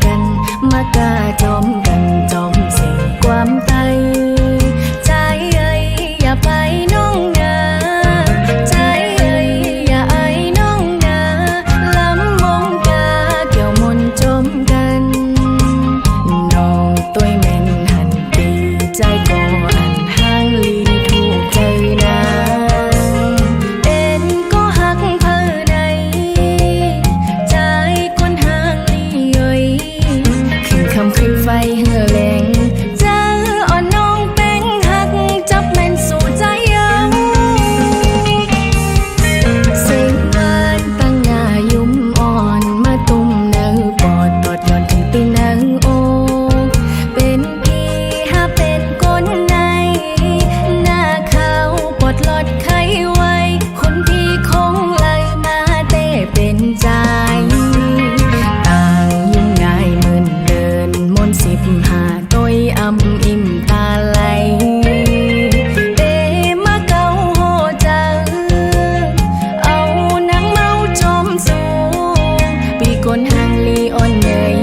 กันมากาจอมกันจอมเสียงความไตใจเอ้ยอย่าไปน้องนาใจเอ้ยอย่าไอน้องนาลำมองกาเกี่ยวมนจมกันน้องตัวแม่นหันปีใจก็อันห่างลีถูกใจนาเป็นก็หักเพอใดใจคนห่างลีเอ้ยขึ้นคำขึ้นไฟเหือแหลงเจออ่อนน้องแป้งหักจับแม่นสู่ใจยังเสียงบานตั้งหน้ายุ่มอ่อนมาตุ้มเนื้อปอดตอดย้อนถึงตีนเนื้อโอกเป็นพี่หาเป็นคนในหน้าเขาปวดหลอดไขไว้คนพี่คงเลยมาเต้เป็นใจต่างยุ่งง่ายเหมือนเดินมนต์15ต้อยอำอิ่มตาไหลเตมาเกาโหเจอเอานางเมาจอมสูปีคนห่างลีอ่อนเนย